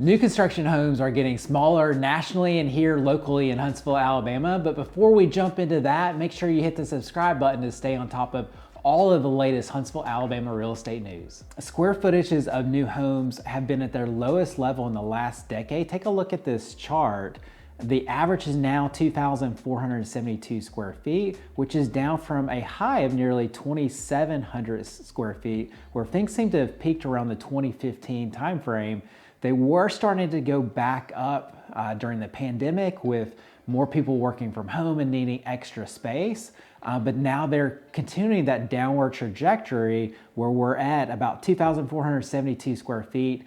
New construction homes are getting smaller nationally and here locally in Huntsville, Alabama. But before we jump into that, make sure you hit the subscribe button to stay on top of all of the latest Huntsville, Alabama real estate news. Square footages of new homes have been at their lowest level in the last decade. Take a look at this chart. The average is now 2,472 square feet, which is down from a high of nearly 2,700 square feet, where things seem to have peaked around the 2015 timeframe. They were starting to go back up during the pandemic with more people working from home and needing extra space. But now they're continuing that downward trajectory where we're at about 2,472 square feet.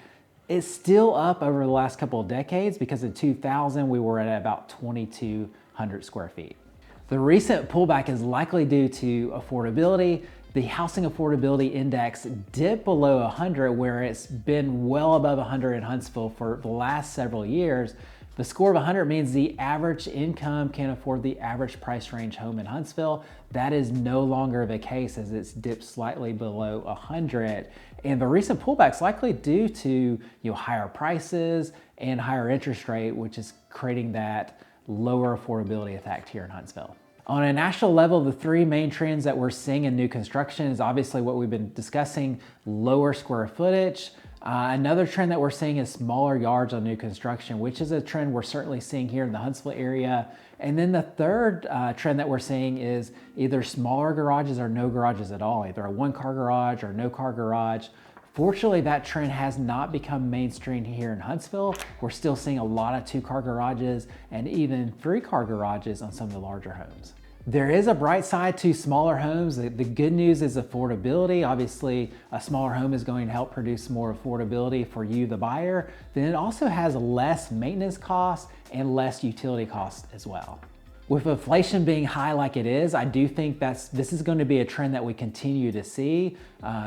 It's still up over the last couple of decades because in 2000 we were at about 2,200 square feet. The recent pullback is likely due to affordability. The housing affordability index dipped below 100, where it's been well above 100 in Huntsville for the last several years. The score of 100 means the average income can afford the average price range home in Huntsville. That is no longer the case as it's dipped slightly below 100. And the recent pullback is likely due to higher prices and higher interest rate, which is creating that lower affordability effect here in Huntsville. On a national level, the three main trends that we're seeing in new construction is obviously what we've been discussing: lower square footage. Another trend that we're seeing is smaller yards on new construction, which is a trend we're certainly seeing here in the Huntsville area. And then the third trend that we're seeing is either smaller garages or no garages at all, either a one-car garage or no-car garage. Fortunately, that trend has not become mainstream here in Huntsville. We're still seeing a lot of two-car garages and even three-car garages on some of the larger homes. There is a bright side to smaller homes. The good news is affordability. Obviously, a smaller home is going to help produce more affordability for you, the buyer. Then it also has less maintenance costs and less utility costs as well. With inflation being high like it is, I do think this is going to be a trend that we continue to see.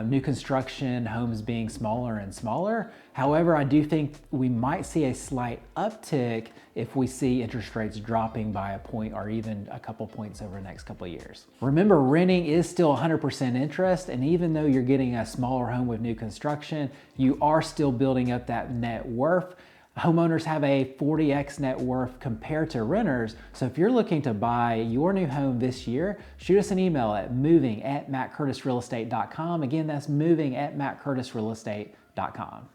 New construction homes being smaller and smaller. However, I do think we might see a slight uptick if we see interest rates dropping by a point or even a couple points over the next couple of years. Remember, renting is still 100% interest, and even though you're getting a smaller home with new construction, you are still building up that net worth. Homeowners have a 40x net worth compared to renters. So if you're looking to buy your new home this year, shoot us an email at moving@mattcurtisrealestate.com. Again, that's moving@mattcurtisrealestate.com.